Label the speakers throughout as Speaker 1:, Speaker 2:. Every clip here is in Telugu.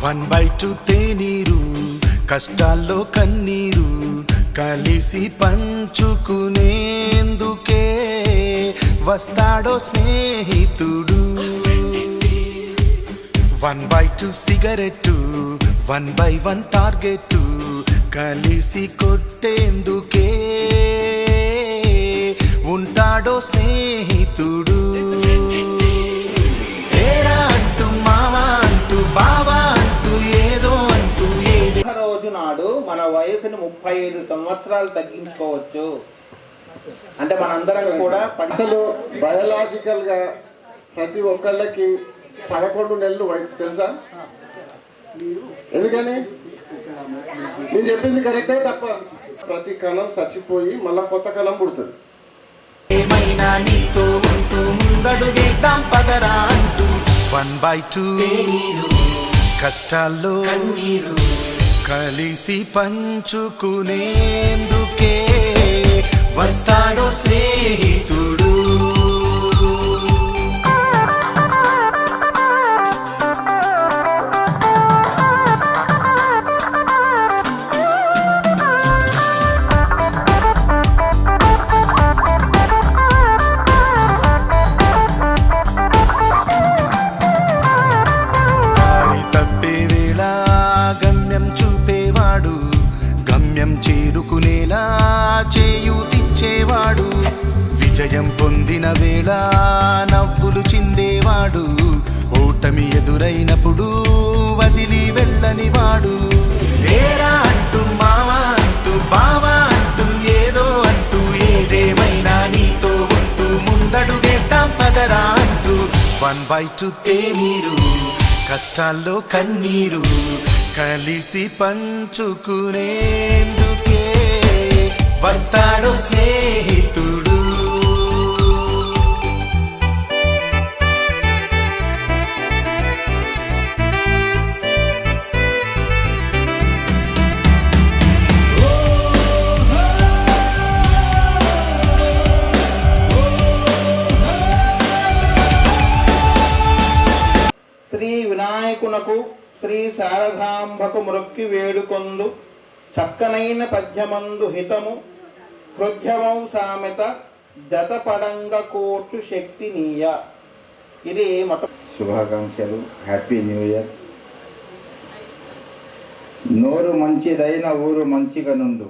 Speaker 1: 1/2 తేనీరు కష్టాల్లో కన్నీరు కలిసి పంచుకునేందుకే వస్తాడో స్నేహితుడు. 1/2 సిగరెట్టు 1/1 టార్గెట్టు కలిసి కొట్టేందుకే ఉంటాడో స్నేహితుడు. ఏరా అంటూ మావా అంటూ బావా అంటూ ఏదో అంటూ ఏదో.
Speaker 2: రోజు నాడు మన వయసును 35 సంవత్సరాలు తగ్గించుకోవచ్చు. అంటే మనందరం కూడా అసలు బయోలాజికల్ గా ప్రతి ఒక్కళ్ళకి 11 నెలలు వయసు తెలుసా? ఎందుకని నేను చెప్పింది కరెక్టే తప్ప? ప్రతి కణం చచ్చిపోయి మళ్ళా కొత్త కణం పుడుతుంది.
Speaker 1: ఏమైనా నీతో ఉంటూ ముందడుగేద్దాం పదరా అంటూ 1/2 కష్టాల్లో కన్నీరు కలిసి పంచుకునేందుకే వస్తాడో స్నేహితుడు. చేరుకునేలా చేయూతిచ్చేవాడు, విజయం పొందిన వేళ నవ్వులు చిందేవాడు, ఓటమి ఎదురైనప్పుడు వదిలి వెళ్ళనివాడు. ఏరా అంటూ మావా అంటూ బావా అంటూ ఏదో అంటూ ఏదేమైనా నీతో ఉంటూ ముందడుగేద్దాం పదరా అంటూ 1/2 తేనీరు కష్టాల్లో కన్నీరు కలిసి పంచుకునేందుకే వస్తాడో స్నేహితుడు.
Speaker 2: శ్రీ వినాయకునకు శ్రీ శారదాంబకు మృక్కి వేడుకొందు చక్కనైన పద్యమందు హితము హృద్యమౌ సామెత జతపడంగ కోర్చు శక్తి నీయ. ఇది
Speaker 3: శుభాకాంక్షలు. Happy new year. నోరు మంచిదైన ఊరు మంచిగా నుండు,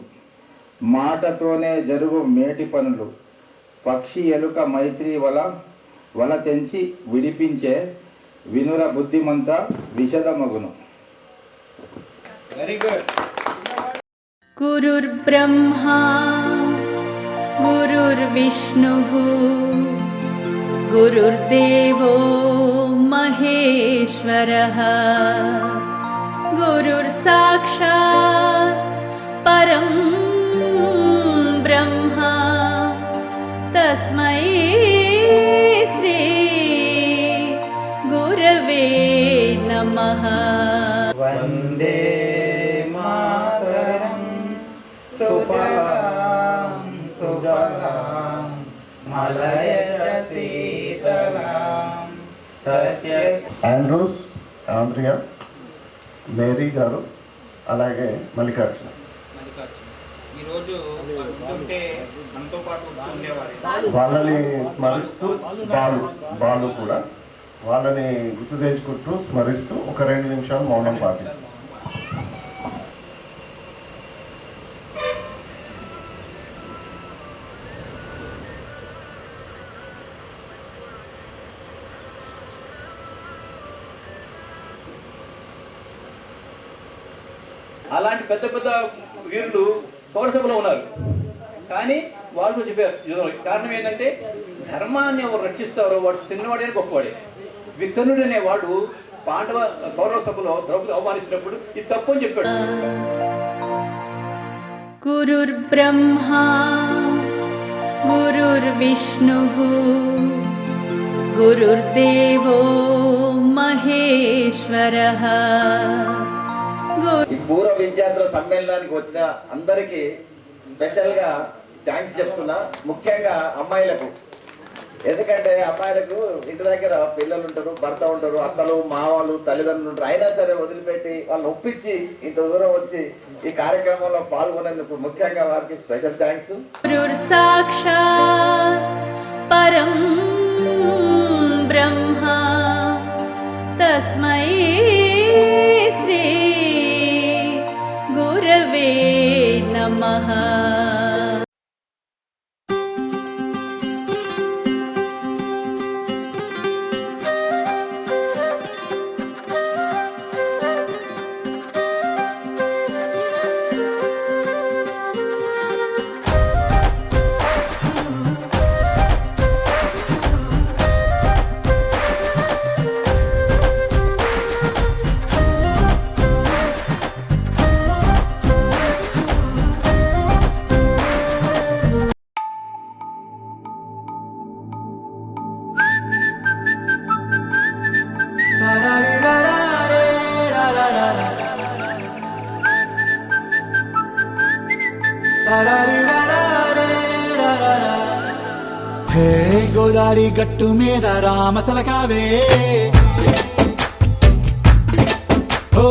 Speaker 3: మాటతోనే జరుగు మేటి పనులు, పక్షి ఎలుక మైత్రి వల తెంచి విడిపించే వినుర బుద్ధిమంత విషదమగును.
Speaker 2: Very good.
Speaker 4: గురుర్బ్రహ్మా గురుర్విష్ణుః గురుర్దేవో మహేశ్వరః గురుర్సాక్షాత్ పరం బ్రహ్మ తస్మై శ్రీ గురవే నమః.
Speaker 2: వందే మాతరం సుఫలాం సుఫలాం మలయజ శీతలాం సత్య.
Speaker 5: ఆండ్రూస్, ఆండ్రియా, మేరీ గారు, అలాగే మల్లికార్జున. వాళ్ళని స్మరిస్తూ బాలు కూడా వాళ్ళని గుర్తు తెచ్చుకుంటూ స్మరిస్తూ ఒక 2 నిమిషాలు మౌనం పాటించారు.
Speaker 6: అలాంటి పెద్ద పెద్ద వీరులు పౌరసభలో ఉన్నారు, కానీ వాళ్ళు చెప్పారు కారణం ఏంటంటే ధర్మాన్ని ఎవరు రక్షిస్తారో వాడు చిన్నవాడే గొప్పవాడే. వికర్ణుడు అనేవాడు కౌరవ సభలో ద్రౌపది అవమానించినప్పుడు ఇది తప్పు అని చెప్పాడు.
Speaker 4: గురుర్బ్రహ్మా గురుర్విష్ణుః గురుర్దేవో మహేశ్వరః.
Speaker 7: ఈ పూర్వ విద్యార్థుల సమ్మేళనానికి వచ్చిన అందరికీ స్పెషల్ గా థ్యాంక్స్ చెప్తున్నా. ముఖ్యంగా అమ్మాయిలకు ఎందుకంటే అమ్మాయిలకు ఇంటి దగ్గర పిల్లలు ఉంటారు, భర్త ఉంటారు, అత్తలు, మామలు, తల్లిదండ్రులు ఉంటారు. అయినా సరే వదిలిపెట్టి వాళ్ళని ఒప్పించి ఇంత దూరం వచ్చి ఈ కార్యక్రమంలో పాల్గొనేందుకు ముఖ్యంగా వారికి స్పెషల్ థ్యాంక్స్.
Speaker 4: గురుర్ సాక్షాత్ పరం బ్రహ్మ తస్మై శ్రీ గురవే నమః.
Speaker 1: హే గోదారి గట్టు మీద రామసలకావే, ఓ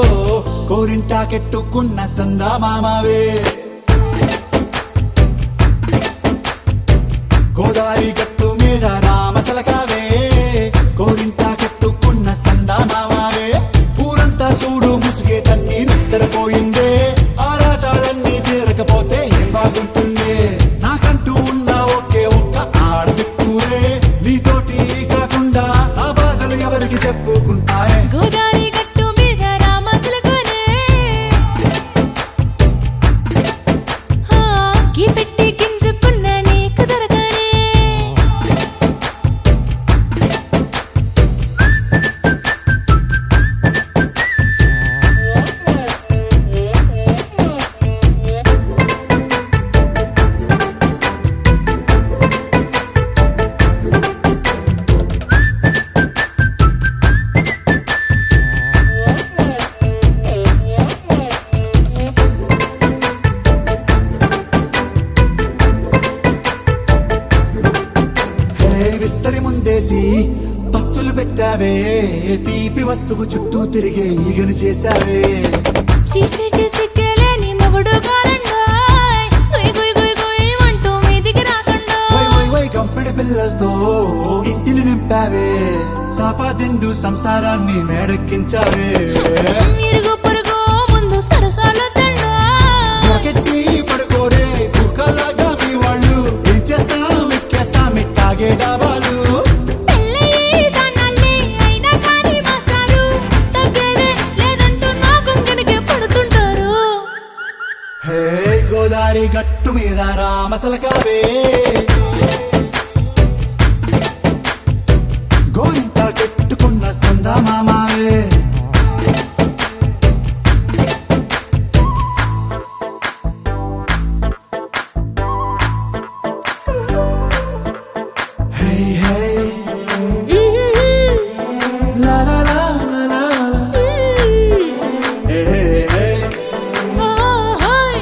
Speaker 1: కోరింటా కెట్టుకున్న సందా మామావే. గోదారి గట్టు మీద రామసలకావే, కోరింటా కెట్టుకున్న సందా మామావే. ఊరంతా చూడు ముసుగే తన్ని నిద్రపోయిందే, ఆరాటాలన్నీ తీరకపోతే ఏం బాగుంటుంది. నాకంటూ ఉన్న ఒకే ఒక్క ఆడదిక్కురే, నీతోటి కాకుండా నా బాధలు ఎవరికి చెప్పుకుంటారే.
Speaker 4: గోదారి గట్టు మీద రామసలకానే, గీ పెట్టి గింజుకున్న నీకు దొరకనే.
Speaker 1: విస్తరి ముందేసి పస్తులు పెట్టావే, తీపి వస్తువు చుట్టూ తిరిగే ఈగను చేశావే.
Speaker 4: చీచీ సిగ్గలేని మొగుడు కాలండాయ్, గుయ్ గుయ్ గుయ్ గుయ్ అంటూ మీదికి రాకుండా.
Speaker 1: వై గంపెడి పిల్లలతో ఇంటిని నింపావే, సాపాదిండు సంసారాన్ని మేడెక్కించావే.
Speaker 4: ఇరుగు పొరుగు ముందు సరసాల తండా,
Speaker 1: రాకెట్టి పడుకోరే బుర్కలాగా మీ వాళ్ళు, ఏం చేస్తాం ఎక్కేస్తాం ఇట్టాగే డాబాలు.
Speaker 4: పెళ్ళయి సన్నాళ్ళే అయినా కానీ మాస్తారు, తగ్గేదే లేదంటూ నా కొంగనికే పడుతుంటారు.
Speaker 1: హే గోదారి గట్టు మీద రామసలకావే, గోరింట కెట్టుకున్న సందా మామావే. హే హే లా లా లా లా లా లా. హే హే
Speaker 4: ఓహోయ్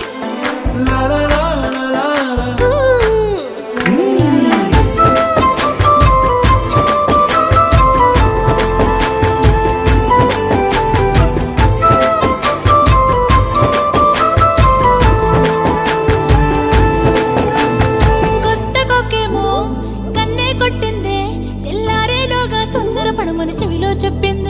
Speaker 1: లా లా లా లా లా లా.
Speaker 4: కొత్త కొక్కేమో కన్నే కొట్టిందే, తెల్లారేలోగా తొందరపడమని చెవిలో చెప్పింది.